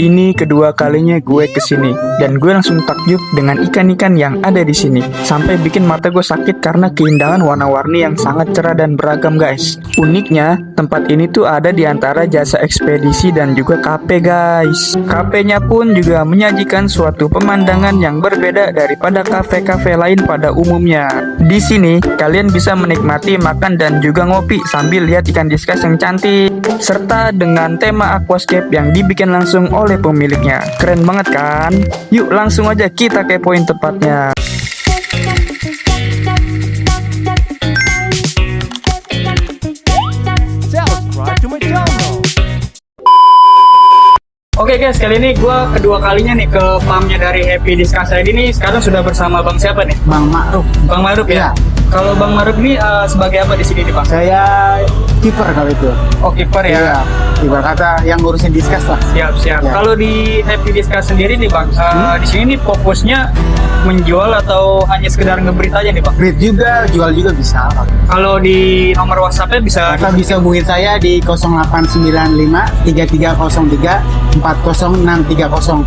Ini kedua kalinya gue kesini dan gue langsung takjub dengan ikan-ikan yang ada di sini. Sampai bikin mata gue sakit karena keindahan warna-warni yang sangat cerah dan beragam, guys. Uniknya, tempat ini tuh ada di antara jasa ekspedisi dan juga kafe, guys. Kafenya pun juga menyajikan suatu pemandangan yang berbeda daripada kafe-kafe lain pada umumnya. Di sini kalian bisa menikmati makan dan juga ngopi sambil lihat ikan diskas yang cantik, serta dengan tema aquascape yang dibikin langsung oleh pemiliknya. Keren banget kan? Yuk langsung aja kita kepoin tempatnya. Oke guys, kali ini gue kedua kalinya nih ke farmnya dari Happy Diskas ID nih. Sekarang sudah bersama Bang siapa nih? Bang Ma'ruf. Bang Ma'ruf ya? Kalau Bang Ma'ruf ini sebagai apa di sini nih Bang? Saya kiper kalau itu. Oh kiper ya? Iya. Ibarat kata yang ngurusin diskas lah. Siap. Ya. Kalau di Happy Diskas sendiri nih Bang, di sini nih fokusnya menjual atau hanya sekedar nge-breed aja nih Bang? Breed juga, jual juga bisa. Kalau di nomor WhatsApp-nya bisa? Kakak bisa hubungin saya di 0895 3303 40630.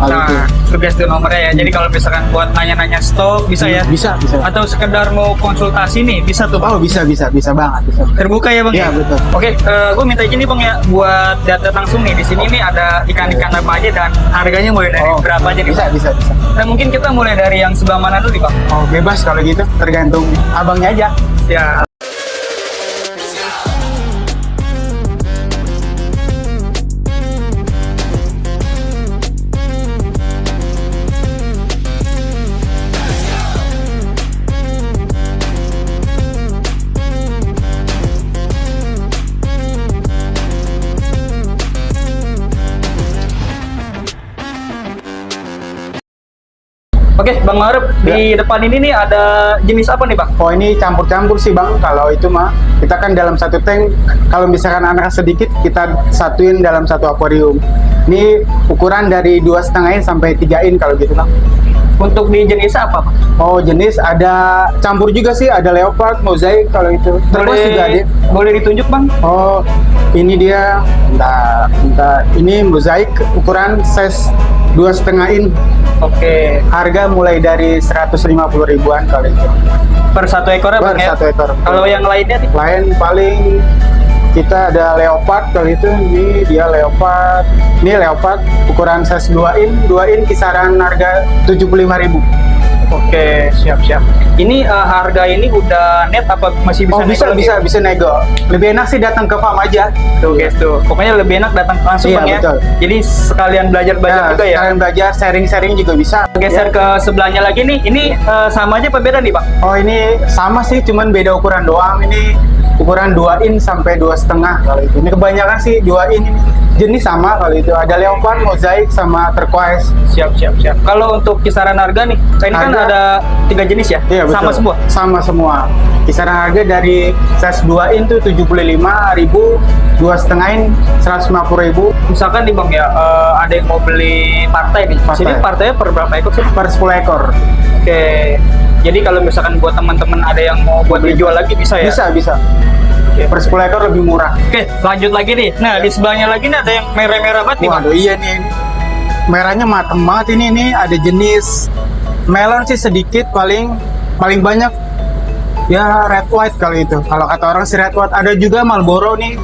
Nah, itu guys tuh nomornya ya. Jadi kalau misalkan buat nanya-nanya stok bisa ya? Bisa. Atau sekedar mau konsultasi nih bisa tuh Bang? Oh bisa banget. Bisa. Terbuka ya Bang? Iya betul. Oke, gue minta izin nih Bang ya buat datang langsung nih di sini nih ada ikan-ikan apa aja dan harganya mulai dari berapa aja nih? Bisa. Nah mungkin kita mulai dari yang sebelah mana dulu nih Bang? Oh bebas kalau gitu, tergantung abangnya aja. Ya. Oke, Bang Ma'ruf, di depan ini nih ada jenis apa nih Bang? Oh ini campur-campur sih Bang, kalau itu mah kita kan dalam satu tank, kalau misalkan anak sedikit kita satuin dalam satu akuarium. Ini ukuran dari 2,5 in sampai 3 in kalau gitu Bang. Untuk di jenis apa Bang? Oh jenis ada campur juga sih, ada leopard, mozaik kalau itu. Terus juga ada. Boleh ditunjuk Bang? Oh ini dia, bentar. Ini mozaik ukuran size 2,5 in. Oke. Harga mulai dari 150 ribuan kalau itu. Per satu ekor ya Bang ya? Per satu ekor. Kalau yang lainnya nih? Lain paling kita ada leopard kalau itu, ini dia leopard. Ini leopard ukuran size 2 in kisaran harga 75.000. Oke, siap. Ini harga ini udah net apa masih bisa? Bisa nego. Lebih enak sih datang ke farm aja. Tuh guys tuh. Pokoknya lebih enak datang langsung Bang ya. Betul. Jadi sekalian belajar juga ya. Sekalian belajar, sharing juga bisa. Geser ke sebelahnya lagi nih. Ini sama aja apa beda nih Bang? Oh ini sama sih, cuman beda ukuran doang. Ini ukuran 2 in sampai 2,5 kalau itu. Ini kebanyakan sih 2 in ini. Jenis sama kalau itu. Ada leopard, mozaik sama turquoise. Siap. Kalau untuk kisaran harga nih, ini kan ada 3 jenis ya? Iya, sama betul. semua? Sama semua. Kisaran harga dari size 2 in tuh 75.000, 2,5 in 150.000. Misalkan nih Bang ya, ada yang mau beli partai nih. Sini partainya per berapa ekor sih? Per 10 ekor. Oke. Jadi kalau misalkan buat teman-teman ada yang mau buat dijual lagi bisa ya? Bisa. Per 10 ekor lebih murah. Oke, lanjut lagi nih. Nah, di sebelahnya lagi nih ada yang merah-merah banget nih Bang. Waduh iya nih. Merahnya mateng banget ini. Ini ada jenis melon sih sedikit, paling banyak ya red white kali itu. Kalau kata orang sih red white. Ada juga Marlboro nih.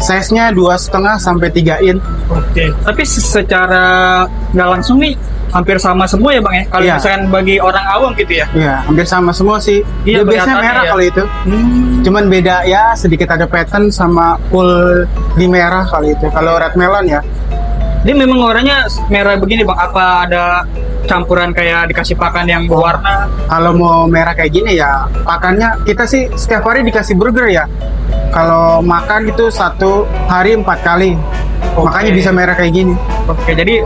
Size-nya 2,5 sampai 3 in. Oke. Tapi secara nggak langsung nih hampir sama semua ya Bang ya? Kalau Iya. misalkan bagi orang awam gitu ya? Iya, hampir sama semua sih. Iya, Dia biasanya kelihatannya merah ya. kalau itu. Cuman beda ya, sedikit ada pattern sama full di merah kali itu. Kalau red melon ya. Dia memang warnanya merah begini Bang? Apa ada campuran kayak dikasih pakan yang berwarna? Kalau mau merah kayak gini ya, pakannya kita sih setiap hari dikasih burger ya. Kalau makan itu 1 hari 4 kali. Oke. Makanya bisa merah kayak gini. Oke, jadi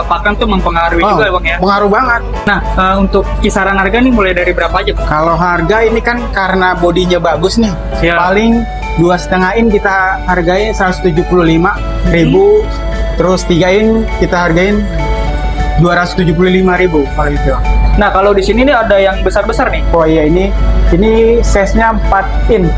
pakan tuh mempengaruhi juga ya Bang ya? Pengaruh banget. Nah, untuk kisaran harga nih mulai dari berapa aja Bang? Kalau harga ini kan karena bodinya bagus nih. Siap. Paling 2,5 in kita hargain 175.000. Terus 3 in kita hargain 275.000 kalau itu. Nah, kalau di sini nih ada yang besar-besar nih. Oh iya ini size-nya 4 in.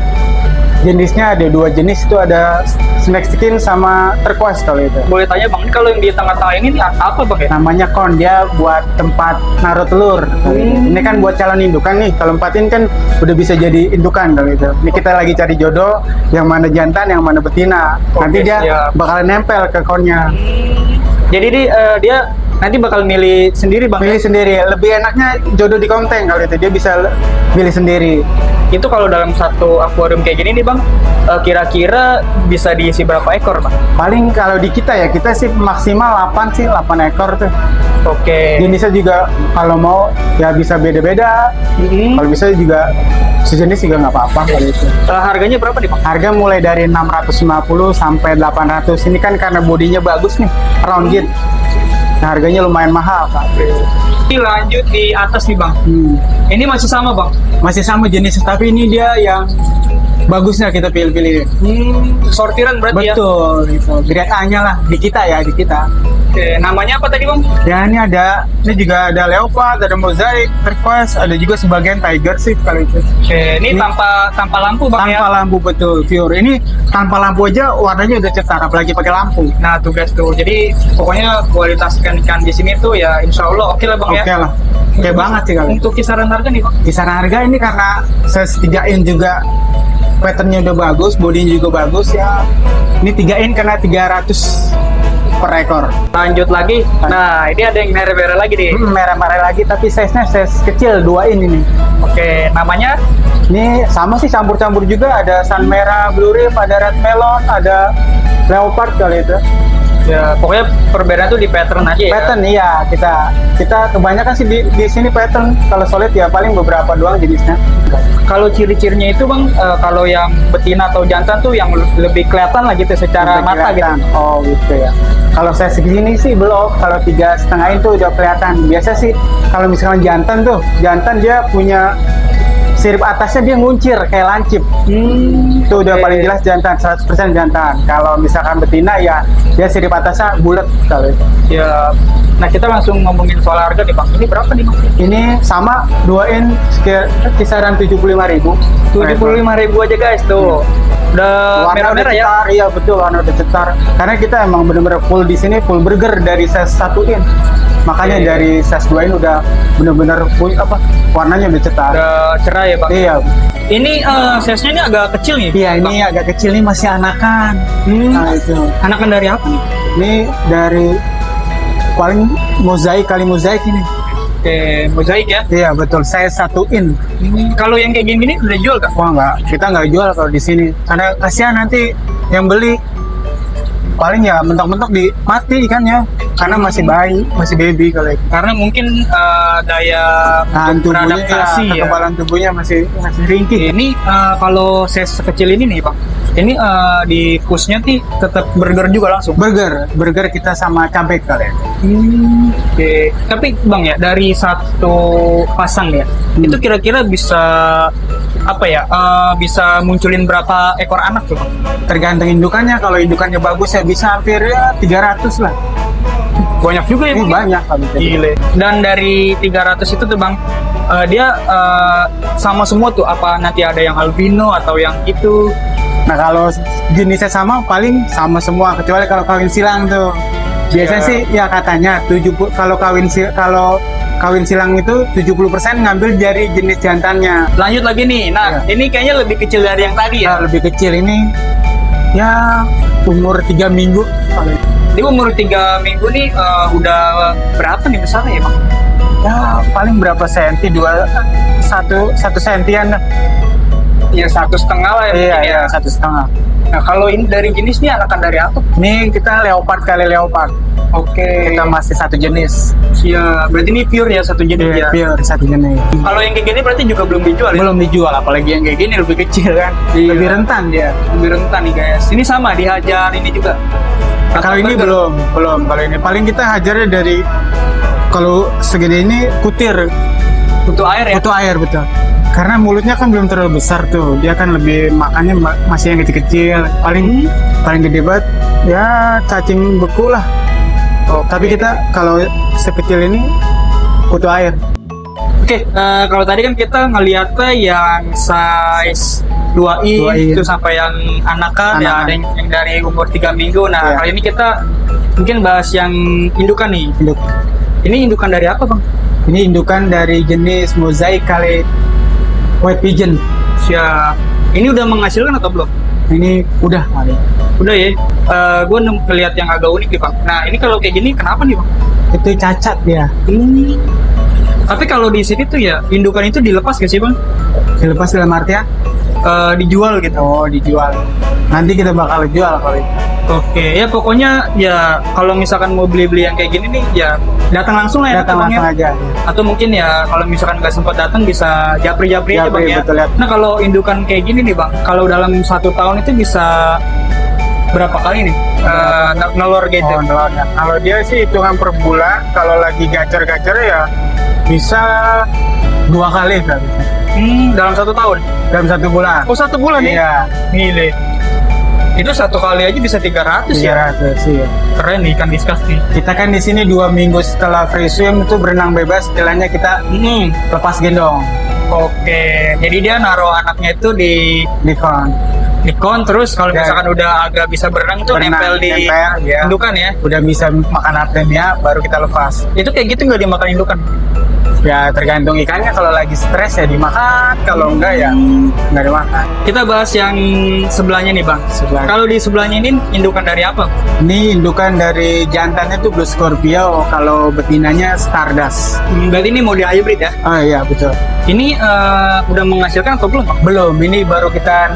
jenisnya ada 2 jenis, itu ada snake skin sama turquoise kalau itu. Boleh tanya bang, ini kalau yang di tengah-tengah ini apa bang ya? Namanya kon, dia buat tempat naruh telur. Ini kan buat calon indukan nih. Kalau empatin kan udah bisa jadi indukan kalau itu. Ini kita lagi cari jodoh, yang mana jantan, yang mana betina. Nanti Oke, dia siap. bakalan nempel ke konnya. Jadi dia nanti bakal milih sendiri bang. Pilih sendiri. Lebih enaknya jodoh di konteng kalau itu. Dia bisa pilih sendiri. Itu kalau dalam satu akuarium kayak gini nih bang, kira-kira bisa diisi berapa ekor bang? Paling kalau di kita ya, kita sih maksimal 8 sih, 8 ekor tuh. Oke. Jenisnya juga kalau mau ya bisa beda-beda. Kalau bisa juga sejenis juga nggak apa-apa kalau itu. Harganya berapa nih bang? Harga mulai dari 650 sampai 800. Ini kan karena bodinya bagus nih, round gate. Nah, harganya lumayan mahal, Kak. Ini lanjut di atas nih bang. Ini masih sama bang? Masih sama jenis, tapi ini dia yang bagusnya kita pilih-pilih. Sortiran berarti ya? Betul, itu. Grade A-nya lah di kita ya, di kita. Oke, namanya apa tadi bang? Ya ini juga ada leopard, ada mosaic, turquoise, ada juga sebagian tiger sih kalau itu. Oke, ini tanpa lampu bang Tanpa ya? lampu, betul, pure. Ini tanpa lampu aja warnanya udah cetar, apalagi pakai lampu. Nah tuh guys tuh, jadi pokoknya kualitas ikan di sini tuh ya insya Allah oke lah bang ya? Oke lah, oke banget sih kalau. Untuk kisaran harga nih bang? Kisaran harga ini karena size 3 in juga patternnya udah bagus, bodinya juga bagus ya. Ini 3 in karena 300 per ekor. Lanjut lagi, nah ini ada yang merah-merah lagi nih. Merah-merah lagi tapi size-nya size kecil 2 in ini. Oke, namanya? Ini sama sih, campur-campur juga, ada sun merah, blue rib, ada red melon, ada leopard kali itu. Ya, pokoknya perbedaan tuh di pattern aja ya? Pattern iya, kita kebanyakan sih di sini pattern. Kalau solid ya paling beberapa doang jenisnya. Kalau ciri-cirinya itu bang, kalau yang betina atau jantan tuh yang lebih kelihatan lah gitu secara Udah mata kelihatan. gitu. Oh gitu ya. Kalau saya segini sih belum. Kalau 3,5 itu udah kelihatan. Biasa sih kalau misalkan jantan dia punya sirip atasnya dia nguncir kayak lancip. Itu udah Oke. paling jelas jantan, 100% jantan. Kalau misalkan betina ya dia sirip atasnya bulat kalau itu. Ya, nah kita langsung ngomongin soal harga nih bang. Ini berapa nih bang? Ini sama 2 in kisaran 75.000. 75.000 aja guys tuh. Udah Warna merah-merah udah ya? cetar, iya betul, warna udah cetar. Karena kita emang bener-bener full di sini, full burger dari size 1 in. Makanya Oke. dari size 2 in udah bener-bener full warnanya udah cetar. Udah cerah ya bang? Iya. Ini size-nya ini agak kecil nih. Iya, ini agak kecil nih, masih anakan. Nah, itu. Anakan dari apa nih? Ini dari paling kali mozaik ini. Oke, mozaik ya. Iya, betul. Saya 1 in. Kalau yang kayak gini udah jual kah? Wah, kita nggak jual kalau di sini. Karena kasihan nanti yang beli paling ya mentok-mentok mati ikannya. Karena masih bayi, masih baby kalau itu. Karena mungkin daya Tahan tubuhnya, beradaptasi ya. kekebalan tubuhnya masih ringkih. Ini kalau size sekecil ini nih Pak, ini di pushnya nih tetap burger juga langsung. Burger kita sama cabai kali. Oke. Tapi Bang ya, dari satu pasang ya, itu kira-kira bisa apa ya? Bisa munculin berapa ekor anak tuh Bang? Tergantung indukannya. Kalau indukannya bagus ya bisa hampir ya 300 lah. Banyak juga ya Ini Bang? banyak kalau gitu. Gile. Dan dari 300 itu tuh Bang, dia sama semua tuh, apa nanti ada yang albino atau yang itu? Nah kalau jenisnya sama paling sama semua kecuali kalau kawin silang tuh. Biasanya Ya. sih ya katanya 70 kalau kawin silang itu 70% ngambil dari jenis jantannya. Lanjut lagi nih. Nah, ini kayaknya lebih kecil dari yang tadi ya. Nah, lebih kecil ini ya umur 3 minggu. Di umur 3 minggu nih udah berapa nih besarnya ya Bang? Ya paling berapa senti, satu sentian lah. Ya 1,5 lah ya Iya, mungkin ya. 1,5. Nah kalau ini dari jenis nih anakan dari apa? Ini kita leopard kali leopard. Oke. Kita masih satu jenis. Ya berarti ini pure ya, satu jenis ya. Pure satu jenis. Kalau yang kayak gini berarti juga belum dijual ya? Belum dijual, apalagi yang kayak gini lebih kecil kan. Iya. Lebih rentan dia. Lebih rentan nih guys. Ini sama dihajar ini juga. Kalau ini belum. Kalau ini paling kita hajarnya dari kalau segede ini kutir, butuh air ya. butuh air betul. Karena mulutnya kan belum terlalu besar tuh, dia kan lebih makannya masih yang kecil-kecil. Paling gede banget ya cacing beku lah. Tapi kita kalau sekecil ini butuh air. Oke, kalau tadi kan kita ngeliatnya yang size 2 in, Dua in. itu sampai yang anakan, ya Anakan. ada yang dari umur 3 minggu. Nah, Iya. kali ini kita mungkin bahas yang indukan nih. Induk. Ini indukan dari apa, Bang? Ini indukan dari jenis mozaik kali white pigeon. Siap. Ini udah menghasilkan atau belum? Ini udah kali. Udah ya. Gue ngeliat yang agak unik nih, Bang. Nah, ini kalau kayak gini kenapa nih, Bang? Itu cacat dia. Tapi kalau di sini tuh ya indukan itu dilepas gak sih, Bang? Dilepas dalam artian Dijual gitu. dijual. Nanti kita bakal jual kali. Oke, ya pokoknya ya kalau misalkan mau beli-beli yang kayak gini nih ya datang langsung lah ya, Datang Bang, ya. langsung aja. Atau mungkin ya kalau misalkan nggak sempat datang bisa japri-japri aja, Bang, Japri, ya. betul, ya. Nah, kalau indukan kayak gini nih, Bang, kalau dalam 1 tahun itu bisa berapa kali nih nelor gitu? Oh, telurnya. Kalau dia sih hitungan per bulan, kalau lagi gacor-gacor ya bisa 2 kali kan. Dalam 1 tahun. Dalam 1 bulan. Oh, 1 bulan nih? Iya. Gile. Itu 1 kali aja bisa 300 ya. 300 sih. Keren nih ikan diskus nih. Kita kan di sini 2 minggu setelah free swim itu berenang bebas, istilahnya kita lepas gendong Oke, jadi dia naruh anaknya itu di di kon. kon, terus kalau Ya. misalkan udah agak bisa berenang tuh Berenang, nempel di nempel, ya. indukan ya. Udah bisa makan artemia, baru kita lepas. Itu kayak gitu nggak dimakan indukan? Ya tergantung ikannya, kalau lagi stres ya dimakan, kalau enggak ya nggak dimakan. Kita bahas yang sebelahnya nih, Bang. Sebelah. Kalau di sebelahnya ini indukan dari apa? Ini indukan dari jantannya tuh Blue Scorpio, kalau betinanya Stardust. Berarti ini mode hybrid ya? Oh iya betul. Ini udah menghasilkan atau belum, Bang? Belum, ini baru kita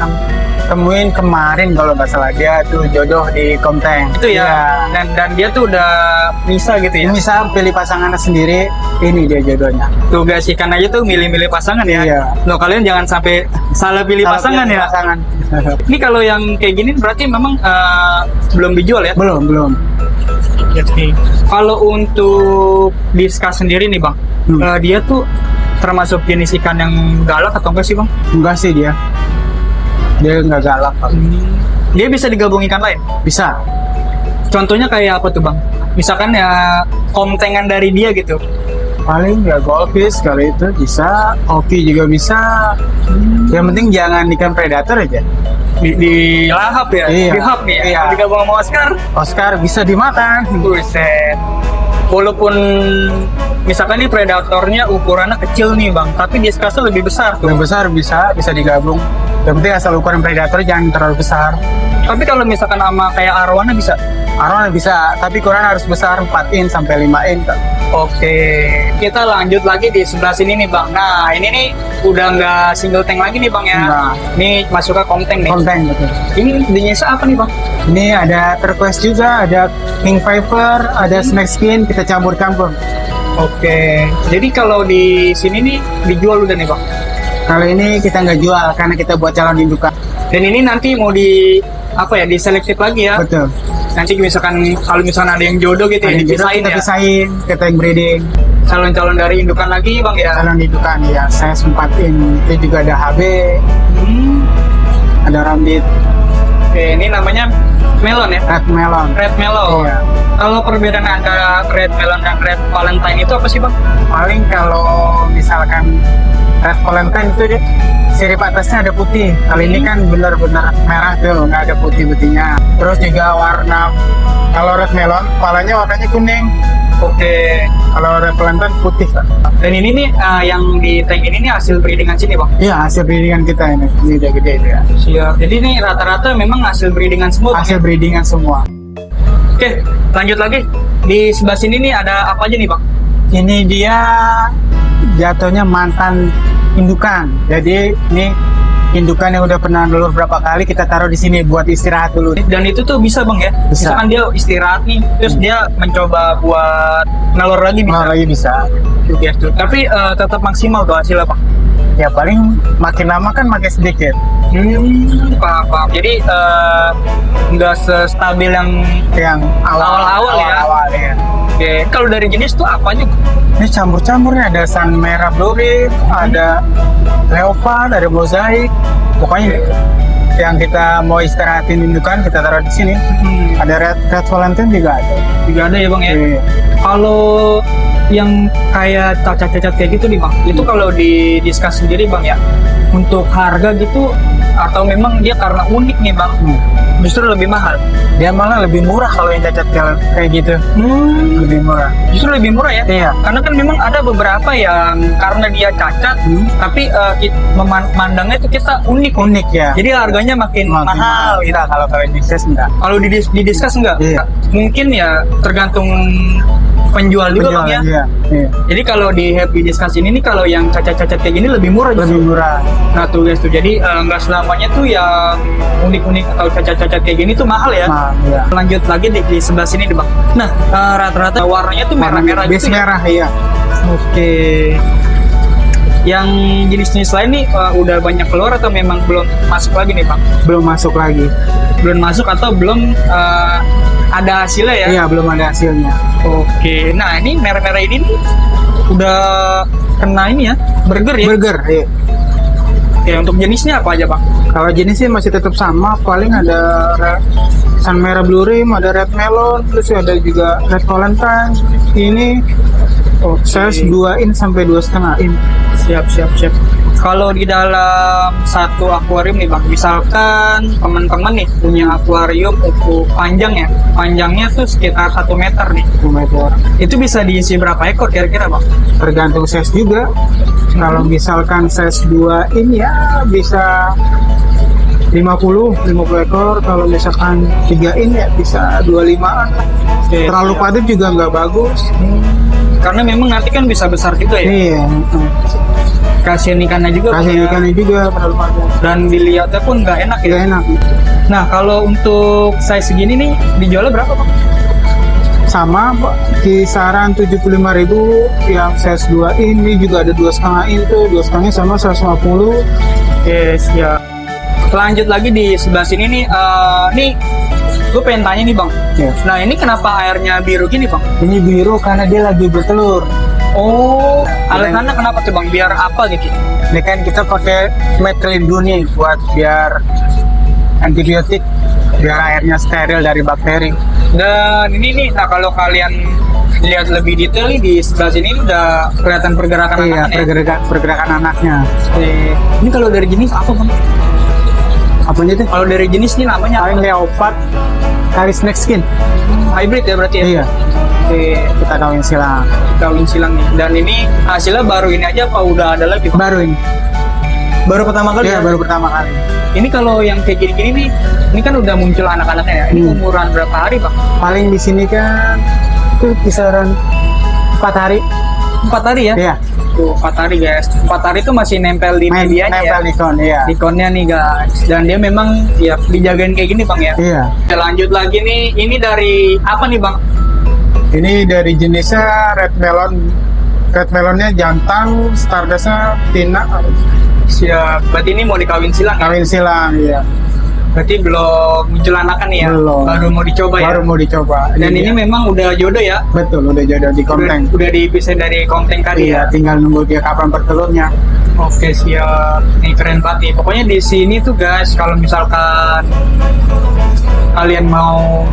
temuin kemarin kalau nggak salah, dia tuh jodoh di Komteng. Itu ya. Iya. Dan dia tuh udah bisa gitu ya. Bisa pilih pasangannya sendiri, ini dia jodohnya. Tuh guys, ikan aja tuh milih-milih pasangan ya. Iya. Loh, kalian jangan sampai salah pilih Kalau pasangan pilih ya. Pasangan. Ini kalau yang kayak gini berarti memang belum dijual ya? belum. Kalau untuk diskus sendiri nih, Bang, dia tuh termasuk jenis ikan yang galak atau enggak sih, Bang? Enggak sih dia. Dia nggak galak. Dia bisa digabung ikan lain. Bisa. Contohnya kayak apa tuh, Bang? Misalkan ya komtengan dari dia gitu. Paling ya goldfish kali itu bisa, hoki juga bisa. Yang penting jangan ikan predator aja. Di lahap ya? Iya. Di hap nih ya? Iya. Digabung sama Oscar. Oscar bisa dimakan. Buset. Walaupun misalkan nih predatornya ukurannya kecil nih, Bang, tapi diskusnya lebih besar tuh. Yang besar bisa digabung. Yang penting asal ukuran predator jangan terlalu besar. Tapi kalau misalkan sama kayak arwana bisa? Arwana bisa, tapi ukuran harus besar 4 in sampai 5 in. Oke, kita lanjut lagi di sebelah sini nih, Bang. Nah, ini nih udah nggak single tank lagi nih, Bang, ya. Nggak. Ini masuk ke komteng nih. Komteng betul. Ini jenis apa nih, Bang? Ini ada turquoise juga, ada pink viper, ada snake skin, kita campur-campur. Oke, jadi kalau di sini nih dijual udah nih, Bang. Kali ini kita nggak jual karena kita buat calon indukan. Dan ini nanti mau di apa ya, diselektif lagi ya. Betul. Nanti misalkan kalau misalkan ada yang jodoh gitu ya, Nah, dipisahin kita ya. pisahin, kita yang breeding. Calon-calon dari indukan lagi, Bang, ya. Calon indukan ya, size 4 in. Itu juga ada HB, ada rambit, Oke, ini namanya melon ya. red melon. Red melon. Iya. Kalau perbedaan antara red melon dan red valentine itu apa sih, Bang? Paling kalau misalkan red valentine itu dia sirip atasnya ada putih. Kali ini kan benar-benar merah tuh, nggak ada putih-putihnya. Terus juga warna, kalau red melon, kepalanya warnanya kuning. Oke. Kalau red valentine putih kan. Dan ini nih yang di tank ini nih hasil breedingan sini, Bang. Iya, hasil breedingan kita ini udah gede itu ya. Siap. Jadi ini rata-rata memang hasil breedingan semua, Bang. Hasil breedingan semua. Oke, lanjut lagi. Di sebelah sini nih ada apa aja nih, Bang? Ini dia jatuhnya mantan indukan. Jadi ini indukan yang udah pernah dulur berapa kali kita taruh di sini buat istirahat dulu. Dan itu tuh bisa, Bang, ya? Bisa. Misalkan dia istirahat nih, terus dia mencoba buat nalor lagi bisa. Mau lagi bisa. Oke, tuh. Tapi tetap maksimal tuh hasilnya, Bang. Ya paling makin lama kan makin sedikit. Paham. Jadi nggak sestabil yang Awal-awal ya. Awal ya. oke. Kalau dari jenis tuh apa aja? Ini campur-campurnya ada sun merah blue rib, ada leopard, ada mozaik. Pokoknya yang kita mau istirahatin indukan kita taruh di sini. Ada red valentine juga ada. Juga ada ya, Bang, ya. Iya. Kalau yang kayak cacat-cacat kayak gitu nih, Bang, itu kalau di diskus sendiri, Bang, ya, untuk harga gitu atau memang dia karena unik nih bang justru lebih mahal? Dia malah lebih murah kalau yang cacat kayak gitu. Lebih murah. Justru lebih murah ya? Iya. Karena kan memang ada beberapa yang karena dia cacat, tapi memandangnya itu kita unik. Unik ya. Jadi harganya makin mahal gitu. Kita kalau discuss enggak. Kalau didiskus enggak? Iya. Mungkin ya tergantung penjual juga bang ya. Iya. Iya. Jadi kalau di Happy Discuss ini nih kalau yang cacat-cacat kayak gini lebih murah Lebih justru. murah. Nah tuh guys tuh jadi nggak selamanya tuh yang unik-unik atau cacat-cacat kayak gini tuh mahal ya. Iya. Lanjut lagi di sebelah sini deh bang. Nah rata-rata warnanya tuh merah-merah Base gitu ya. merah iya. Oke. Yang jenis-jenis lain nih udah banyak keluar atau memang belum masuk lagi nih bang? Belum masuk lagi. Belum masuk atau belum ada hasilnya ya? Iya, belum ada hasilnya. Oke. Nah ini merah-merah ini nih udah kena ini ya burger ya? Burger, iya. Ya untuk jenisnya apa aja bang? Kalau jenisnya masih tetap sama, paling ada Sun Merah Blue Rim, ada Red Melon, terus ada juga Red Valentine. Ini size 2 in sampai 2,5 in. Siap. Kalau di dalam satu akuarium nih bang, misalkan teman-teman nih punya akuarium ukuran panjang ya, panjangnya tuh sekitar 1 meter nih. 1 meter. Itu bisa diisi berapa ekor kira-kira bang? Tergantung size juga. Kalau misalkan size 2 in ya bisa 50 ekor. Kalau misalkan 3 in ya bisa 25-an. Oke, Terlalu siap. padat juga nggak bagus. Karena memang nanti kan bisa besar juga ya. Iya. Kasihan ikannya juga. Kasih Bang, ya. ikannya juga terlalu padat. Dan dilihatnya pun nggak enak ya. Nggak enak. Nah kalau untuk size segini nih dijualnya berapa bang? Sama Pak, kisaran 75.000 yang size 2 in. Ini juga ada 2,5 in tuh, 2,5 sama 150. Oke siap. Lanjut lagi di sebelah sini nih, nih gue pengen tanya nih bang. Ya. Nah ini kenapa airnya biru gini bang? Ini biru karena dia lagi bertelur. Oh, alasannya kenapa tuh bang? Biar apa gitu? Ini kan kita pakai metrelindung nih buat biar antibiotik, biar airnya steril dari bakteri. Dan ini nih, nah kalau kalian lihat lebih detail nih di sebelah sini udah kelihatan pergerakan Iya, anaknya. pergerakan anaknya. Oke. Ini kalau dari jenis apa bang? Apanya tuh? Kalau dari jenis nih namanya Paling leopard, karis neck skin. hybrid ya berarti ya? Iya, Oke, kita kawin silang. kawin silang nih. Dan ini hasilnya baru ini aja apa udah ada lagi? Bang? Baru ini. Baru pertama kali Iya, ya? baru pertama kali. Ini kalau yang kayak gini-gini nih, ini kan udah muncul anak-anaknya ya. Ini umuran berapa hari bang? Paling di sini kan tuh kisaran 4 hari. 4 hari ya? Iya. Tuh 4 hari guys. 4 hari itu masih nempel di medianya ya? Nempel di kon, iya. Di konnya nih guys. Dan dia memang ya dijagain kayak gini bang ya? Iya. Kita lanjut lagi nih. Ini dari apa nih bang? Ini dari jenisnya red melon. Red melonnya jantan, stardustnya tina. Siap. Berarti ini mau dikawin silang ya? Kawin silang, iya. Berarti belum muncul anakan nih ya? Belum. Baru mau dicoba ya? Baru mau dicoba. Dan ini dia. memang udah jodoh ya? Betul, udah jodoh di konteng. Udah dipisah dari konteng tadi Iya, ya? tinggal nunggu dia kapan bertelurnya. Oke siap. Nih keren banget nih. Pokoknya di sini tuh guys, kalau misalkan kalian mau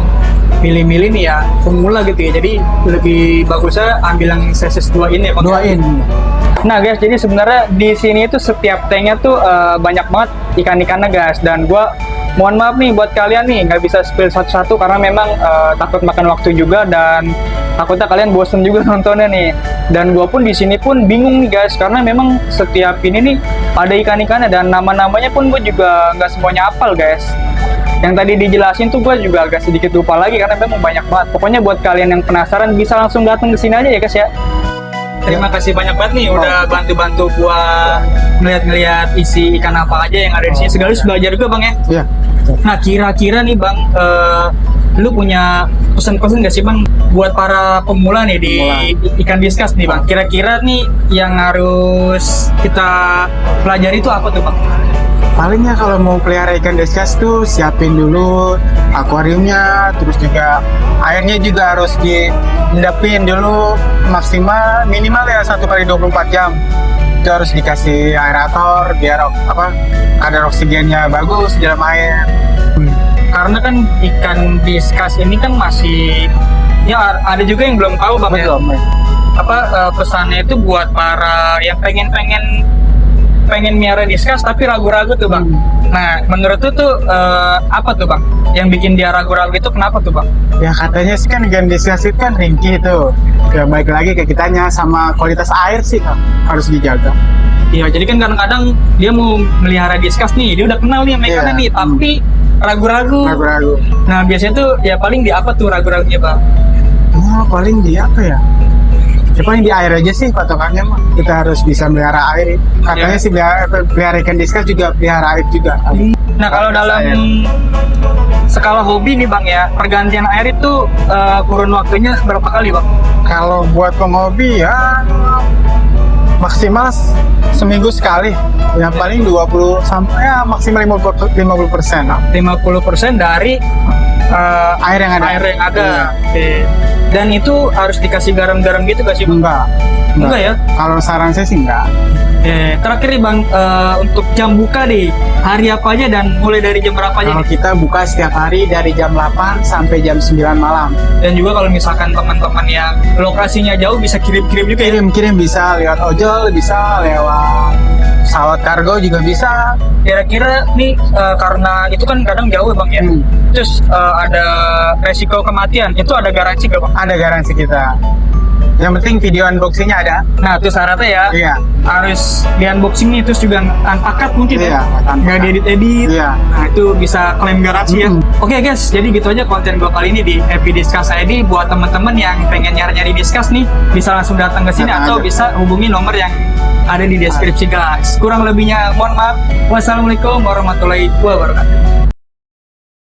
milih-milih nih ya pemula gitu ya. Jadi lebih bagusnya ambil yang size 2 in ya Bang. 2 in. Nah guys, jadi sebenarnya di sini tuh setiap tanknya tuh banyak banget ikan-ikannya guys. Dan gua mohon maaf nih buat kalian nih nggak bisa spill satu-satu karena memang takut makan waktu juga dan takutnya kalian bosen juga nontonnya nih. Dan gua pun di sini pun bingung nih guys karena memang setiap ini nih ada ikan-ikannya dan nama-namanya pun gue juga nggak semuanya hafal guys. Yang tadi dijelasin tuh gue juga agak sedikit lupa lagi karena memang banyak banget. Pokoknya buat kalian yang penasaran bisa langsung datang ke sini aja ya guys ya. Terima kasih banyak banget nih udah bantu-bantu gua ngeliat-ngeliat isi ikan apa aja yang ada di sini. Sekaligus belajar juga Bang ya. Iya. Nah kira-kira nih Bang, lu punya pesan-pesan gak sih Bang buat para pemula nih di ikan diskus nih Bang? Kira-kira nih yang harus kita pelajari itu apa tuh Bang? Palingnya kalau mau pelihara ikan diskus tuh siapin dulu akuariumnya, terus juga airnya juga harus diendapin dulu maksimal minimal ya 1 kali 24 jam. Itu harus dikasih aerator biar apa kadar oksigennya bagus di dalam air. Karena kan ikan diskus ini kan masih ya ada juga yang belum tahu Bang ya. Betul. Apa pesannya itu buat para yang pengen pengen miara Discuss tapi ragu-ragu tuh bang. Nah menurut tuh apa tuh bang yang bikin dia ragu-ragu itu kenapa tuh bang? Ya katanya sih kan ikan Discuss itu kan ringkih tuh. Ya baik lagi ke kitanya sama kualitas air sih Kak, harus dijaga. Iya, jadi kan kadang-kadang dia mau melihara Discuss nih, dia udah kenal nih sama ikannya nih, tapi ragu-ragu. Ragu-ragu. Nah, biasanya tuh ya paling di apa tuh ragu-ragunya, Bang? Oh, paling di apa ya? Ya paling di air aja sih patokannya mah. Kita harus bisa melihara air. Katanya sih pelihara ikan Discuss juga pelihara air juga. Nah, kalau dalam skala hobi nih, Bang ya, pergantian air itu kurun waktunya berapa kali, Bang? Kalau buat penghobi ya maksimal seminggu sekali. Ya paling 20 sampai ya maksimal 50%. 50% dari Air yang ada. air yang ada. Iya. Oke. Dan itu harus dikasih garam-garam gitu gak sih, Bang? Enggak ya? Kalau saran saya sih enggak. Terakhir nih Bang, untuk jam buka deh, hari apa aja dan mulai dari jam berapa aja Kalau nih? kita buka setiap hari dari jam 8 sampai jam 9 malam. Dan juga kalau misalkan teman-teman yang lokasinya jauh bisa kirim-kirim juga ya? Kirim-kirim bisa lewat ojol, bisa lewat pesawat kargo juga bisa. Kira-kira nih karena itu kan kadang jauh ya Bang ya? Terus ada resiko kematian, itu ada garansi gak Bang? Ada garansi kita. Yang penting video unboxingnya ada. Nah itu syaratnya ya, Iya. harus di unboxing nih, terus juga tanpa cut mungkin Iya, ya? tanpa Nggak cut. diedit-edit. Iya. Nah itu bisa klaim garansi ya. Oke guys, jadi gitu aja konten gua kali ini di Happy Discuss ID. Buat teman-teman yang pengen nyari-nyari Discuss nih, bisa langsung datang ke sini Datang atau aja. bisa hubungi nomor yang ada di deskripsi guys. Kurang lebihnya mohon maaf. Wassalamualaikum warahmatullahi wabarakatuh.